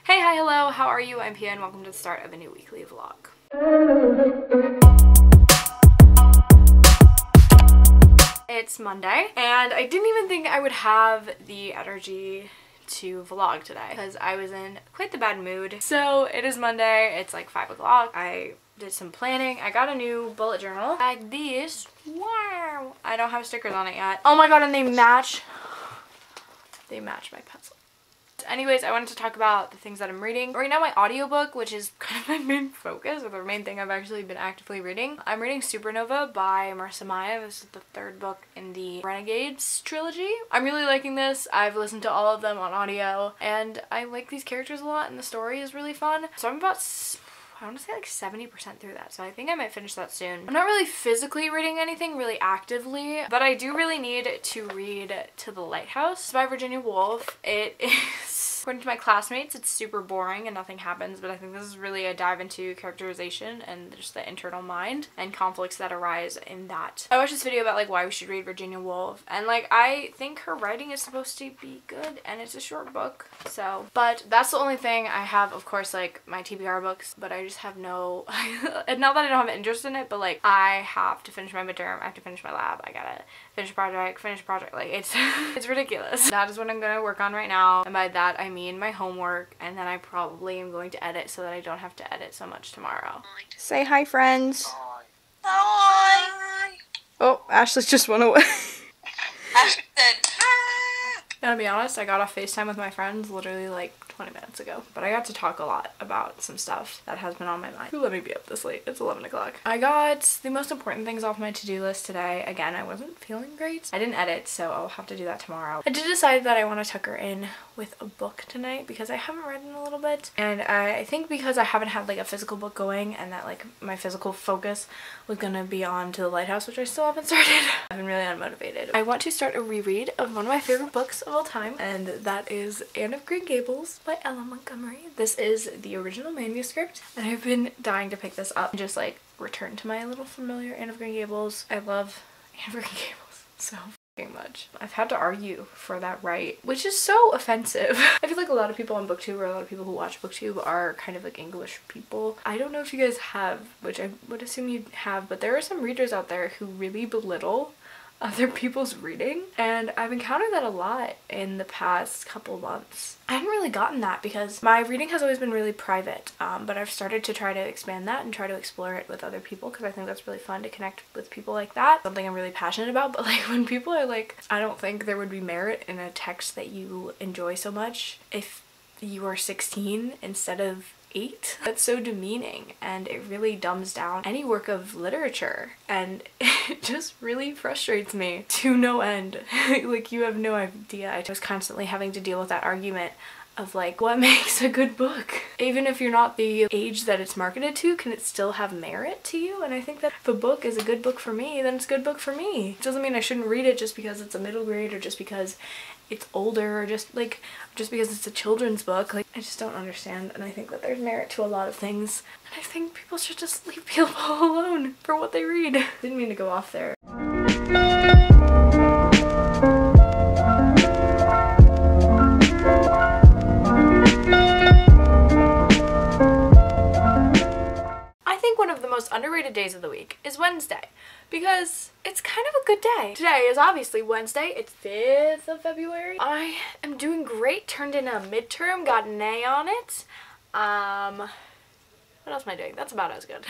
Hey, hi, hello, how are you? I'm Pia and welcome to the start of a new weekly vlog. It's Monday and I didn't even think I would have the energy to vlog today because I was in quite the bad mood. So it is Monday, it's like 5 o'clock. I did some planning. I got a new bullet journal like this. Wow. I don't have stickers on it yet. Oh my god, and they match my pencil. Anyways, I wanted to talk about the things that I'm reading. Right now my audiobook, which is kind of my main focus, or the main thing I've actually been actively reading. I'm reading Supernova by Marissa Maya. This is the third book in the Renegades trilogy. I'm really liking this. I've listened to all of them on audio and I like these characters a lot and the story is really fun. So I'm about, I want to say like 70% through that, so I think I might finish that soon. I'm not really physically reading anything really actively, but I do really need to read To the Lighthouse. It's by Virginia Woolf. It is, according to my classmates, it's super boring and nothing happens, but I think this is really a dive into characterization and just the internal mind and conflicts that arise in that. I watched this video about like why we should read Virginia Woolf, and like I think her writing is supposed to be good and it's a short book, so. But that's the only thing I have, of course, like my TBR books, but I just have no and not that I don't have interest in it, but like I have to finish my midterm, I have to finish my lab, I gotta finish a project, like it's it's ridiculous. That is what I'm gonna work on right now, and by that I mean my homework, and then I probably am going to edit so that I don't have to edit so much tomorrow. Say hi, friends. Hi. Oh, Ashley just went away. Ashley said, ah. Gotta be honest, I got off FaceTime with my friends literally like 20 minutes ago, but I got to talk a lot about some stuff that has been on my mind. Who let me be up this late? It's 11 o'clock. I got the most important things off my to-do list today. Again, I wasn't feeling great. I didn't edit, so I'll have to do that tomorrow. I did decide that I want to tuck her in with a book tonight because I haven't read in a little bit, and I think because I haven't had like a physical book going and that like my physical focus was gonna be on To the Lighthouse, which I still haven't started. I've been really unmotivated. I want to start a reread of one of my favorite books of all time, and that is Anne of Green Gables by Ella Montgomery. This is the original manuscript, and I've been dying to pick this up and just like return to my little familiar Anne of Green Gables. I love Anne of Green Gables so much. I've had to argue for that right, which is so offensive. I feel like a lot of people on BookTube, or a lot of people who watch BookTube, are kind of like English people. I don't know if you guys have, which I would assume you have, but there are some readers out there who really belittle other people's reading, and I've encountered that a lot in the past couple months. I haven't really gotten that because my reading has always been really private, but I've started to try to expand that and try to explore it with other people because I think that's really fun to connect with people like that. Something I'm really passionate about, but like when people are like, I don't think there would be merit in a text that you enjoy so much if you are 16 instead of 8. That's so demeaning, and it really dumbs down any work of literature, and it just really frustrates me to no end. Like, you have no idea. I was constantly having to deal with that argument of like, what makes a good book? Even if you're not the age that it's marketed to, can it still have merit to you? And I think that if a book is a good book for me, then it's a good book for me. It doesn't mean I shouldn't read it just because it's a middle grade, or just because it's older, or just because it's a children's book. Like, I just don't understand, and I think that there's merit to a lot of things, and I think people should just leave people alone for what they read. Didn't mean to go off there. Most underrated days of the week is Wednesday, because it's kind of a good day. Today is obviously Wednesday. It's 5th of February. I am doing great. Turned in a midterm, got an A on it. What else am I doing? That's about as good.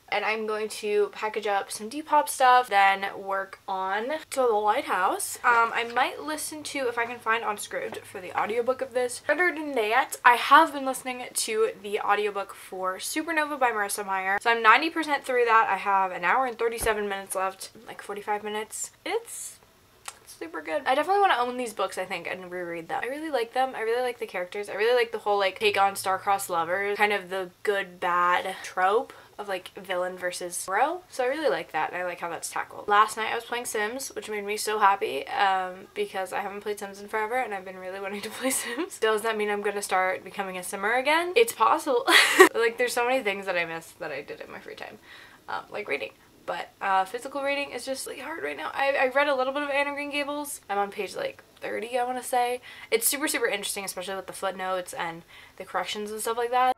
And I'm going to package up some depop stuff, then work on To the Lighthouse. I might listen to, if I can find on Scribd, for the audiobook of this. Other than that, I have been listening to the audiobook for Supernova by Marissa Maya. So I'm 90% through that. I have an hour and 37 minutes left, like 45 minutes. It's super good. I definitely want to own these books, I think, and reread them. I really like them. I really like the characters. I really like the whole like take on star-crossed lovers, kind of the good bad trope of like villain versus hero. So I really like that, and I like how that's tackled. Last night I was playing Sims, which made me so happy because I haven't played Sims in forever and I've been really wanting to play Sims. Does that mean I'm gonna start becoming a simmer again? It's possible. Like, there's so many things that I miss that I did in my free time, like reading. But physical reading is just really hard right now. I read a little bit of Anne of Green Gables. I'm on page like 30, I want to say. It's super, super interesting, especially with the footnotes and the corrections and stuff like that.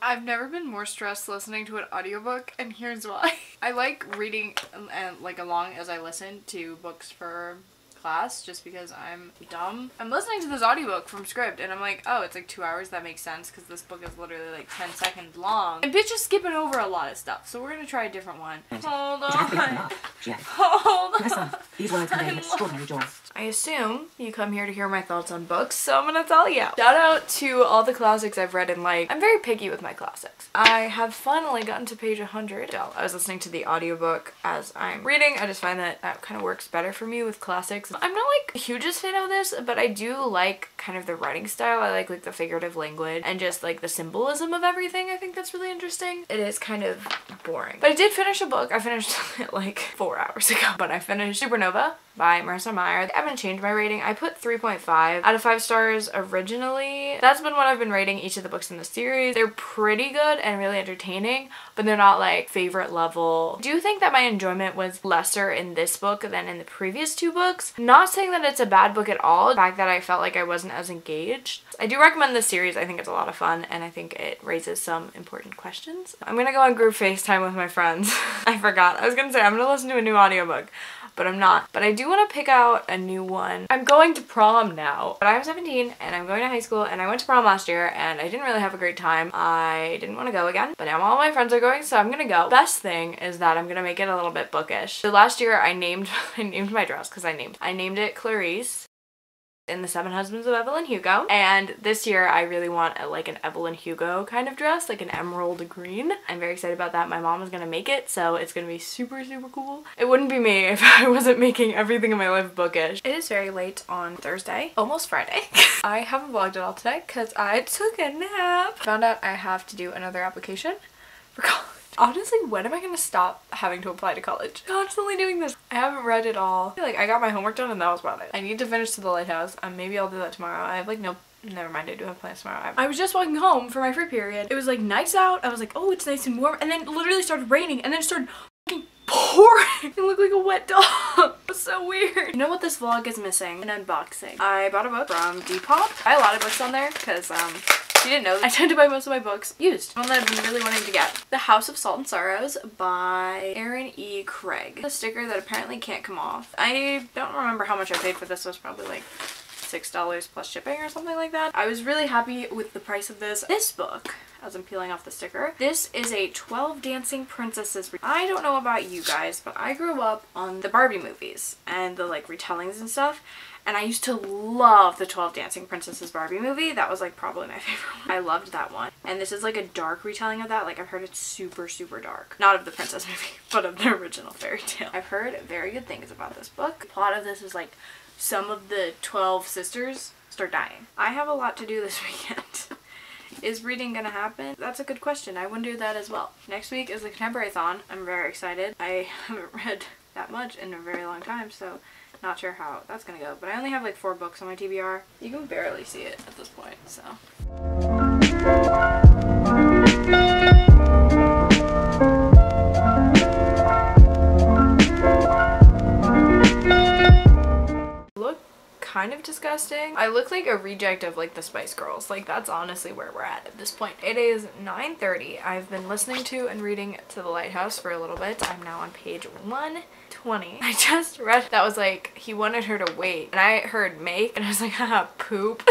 I've never been more stressed listening to an audiobook, and here's why. I like reading and like along as I listen to books for class just because I'm dumb. I'm listening to this audiobook from Scribd and I'm like, oh, it's like 2 hours. That makes sense because this book is literally like 10 seconds long. And bitch is skipping over a lot of stuff. So we're gonna try a different one. Hold on. Hold on. These words convey extraordinary joy. I assume you come here to hear my thoughts on books, so I'm gonna tell you. Shout out to all the classics I've read and liked. I'm very picky with my classics. I have finally gotten to page 100. I was listening to the audiobook as I'm reading. I just find that that kind of works better for me with classics. I'm not like the hugest fan of this, but I do like kind of the writing style. I like the figurative language and just like the symbolism of everything. I think that's really interesting. It is kind of boring. But I did finish a book. I finished it like 4 hours ago, but I finished Supernova by Marissa Meyer. I haven't changed my rating. I put 3.5 out of 5 stars originally. That's been what I've been rating each of the books in the series. They're pretty good and really entertaining, but they're not like favorite level. I do think that my enjoyment was lesser in this book than in the previous 2 books. Not saying that it's a bad book at all. The fact that I felt like I wasn't as engaged. I do recommend this series. I think it's a lot of fun and I think it raises some important questions. I'm gonna go on group FaceTime with my friends. I forgot. I was gonna say I'm gonna listen to a new audiobook, but I'm not. But I do want to pick out a new one. I'm going to prom now, but I'm 17 and I'm going to high school and I went to prom last year and I didn't really have a great time. I didn't want to go again, but now all my friends are going, so I'm gonna go. Best thing is that I'm gonna make it a little bit bookish. So last year I named my dress because I named it Clarice in the 7 Husbands of Evelyn Hugo, and this year I really want like an Evelyn Hugo kind of dress, like an emerald green. I'm very excited about that. My mom is gonna make it, so it's gonna be super, super cool. It wouldn't be me if I wasn't making everything in my life bookish. It is very late on Thursday, almost Friday. I haven't vlogged at all today because I took a nap. Found out I have to do another application for college. Honestly, when am I gonna stop having to apply to college? Constantly doing this. I haven't read it all. I feel like I got my homework done and that was about it. I need to finish To the Lighthouse. Maybe I'll do that tomorrow. I have like no, never mind, I do have plans tomorrow. I was just walking home for my free period. It was like nice out. I was like, oh, it's nice and warm. And then it literally started raining and then it started fucking pouring. It looked like a wet dog. It was so weird. You know what this vlog is missing? An unboxing. I bought a book from Depop. I have a lot of books on there because if you didn't know, I tend to buy most of my books used. One that I've been really wanting to get. The House of Salt and Sorrows by Aaron E. Craig. A sticker that apparently can't come off. I don't remember how much I paid for this. It was probably like $6 plus shipping or something like that. I was really happy with the price of this. This book, as I'm peeling off the sticker, this is a 12 Dancing Princesses. I don't know about you guys, but I grew up on the Barbie movies and the like retellings and stuff. And I used to love the 12 Dancing Princesses Barbie movie. That was like probably my favorite one. I loved that one. And this is like a dark retelling of that. Like I've heard it's super, super dark. Not of the princess movie, but of the original fairy tale. I've heard very good things about this book. The plot of this is like some of the 12 sisters start dying. I have a lot to do this weekend. Is reading gonna happen? That's a good question. I wonder that as well. Next week is the Contemporary-thon. I'm very excited. I haven't read that much in a very long time, so not sure how that's gonna go, but I only have like 4 books on my TBR. You can barely see it at this point, so. Look kind of disgusting. I look like a reject of like the Spice Girls. Like that's honestly where we're at this point. It is 9:30. I've been listening to and reading To the Lighthouse for a little bit. I'm now on page 120. I just read that was like he wanted her to wait and I heard make and I was like, haha, poop.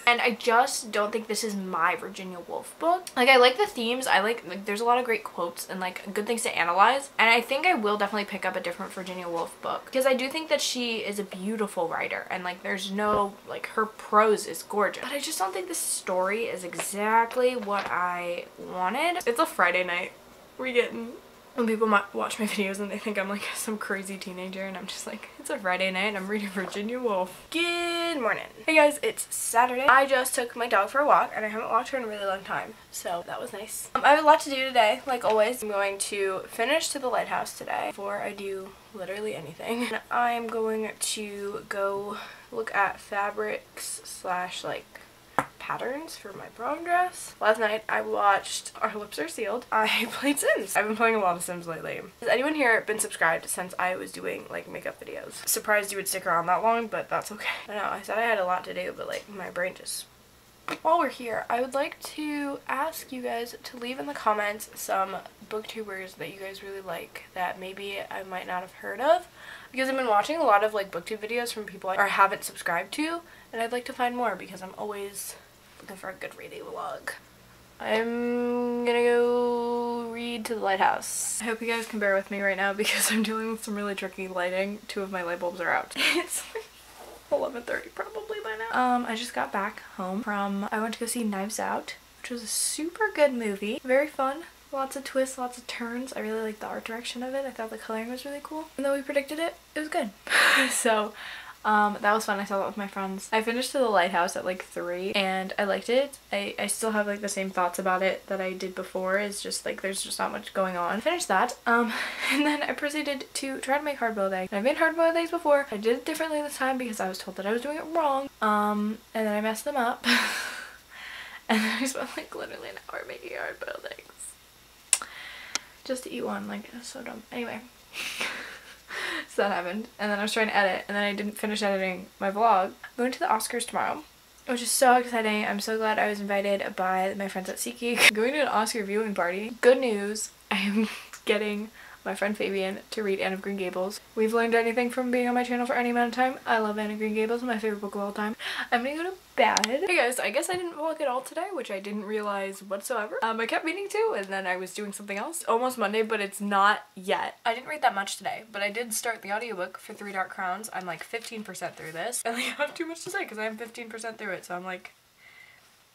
And I just don't think this is my Virginia Woolf book. Like, I like the themes. I like there's a lot of great quotes and like good things to analyze. And I think I will definitely pick up a different Virginia Woolf book because I do think that she is a beautiful writer and like there's no, like, her prose is gorgeous. But I just don't think this story is exactly what I wanted. It's a Friday night. We're getting... When people might watch my videos and they think I'm like some crazy teenager and I'm just like, it's a Friday night and I'm reading Virginia Woolf. Good morning. Hey guys, it's Saturday. I just took my dog for a walk and I haven't walked her in a really long time, so that was nice. I have a lot to do today, like always. I'm going to finish To the Lighthouse today before I do literally anything. And I'm going to go look at fabrics slash like patterns for my prom dress. Last night I watched Our Lips Are Sealed. I played Sims. I've been playing a lot of Sims lately. Has anyone here been subscribed since I was doing like makeup videos? Surprised you would stick around that long, but that's okay. I know, I said I had a lot to do, but like my brain just... While we're here, I would like to ask you guys to leave in the comments some booktubers that you guys really like that maybe I might not have heard of, because I've been watching a lot of like booktube videos from people I haven't subscribed to, and I'd like to find more because I'm always looking for a good reading vlog. I'm gonna go read To the Lighthouse. I hope you guys can bear with me right now because I'm dealing with some really tricky lighting. 2 of my light bulbs are out. It's like 11:30 probably by now. I just got back home from, I went to go see Knives Out, which was a super good movie. Very fun. Lots of twists, lots of turns. I really liked the art direction of it. I thought the coloring was really cool. Even though we predicted it, it was good. So that was fun. I saw that with my friends. I finished To the Lighthouse at like 3 and I liked it. I still have like the same thoughts about it that I did before. It's just like there's just not much going on. I finished that and then I proceeded to try to make hard-boiled eggs. I've made hard-boiled eggs before. I did it differently this time because I was told that I was doing it wrong. And then I messed them up. And then I spent like literally an hour making hard-boiled eggs. Just to eat one. Like, it was so dumb. Anyway. So that happened, and then I was trying to edit, and then I didn't finish editing my vlog. I'm going to the Oscars tomorrow, which is so exciting. I'm so glad I was invited by my friends at SeatGeek. I'm going to an Oscar viewing party. Good news, I am getting my friend Fabian to read Anne of Green Gables. We've learned anything from being on my channel for any amount of time. I love Anne of Green Gables, my favorite book of all time. I'm gonna go to bed. Hey guys, I guess I didn't vlog at all today, which I didn't realize whatsoever. I kept meaning to, and then I was doing something else. Almost Monday, but it's not yet. I didn't read that much today, but I did start the audiobook for 3 Dark Crowns. I'm like 15% through this. I only have too much to say because I'm 15% through it, so I'm like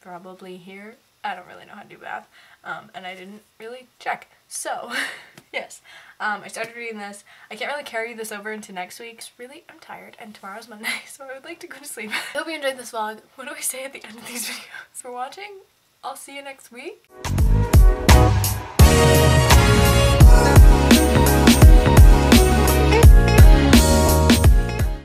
probably here. I don't really know how to do math, and I didn't really check. So, yes, I started reading this. I can't really carry this over into next week's. Really, I'm tired, and tomorrow's Monday, so I would like to go to sleep. I hope you enjoyed this vlog. What do I say at the end of these videos? For watching, I'll see you next week.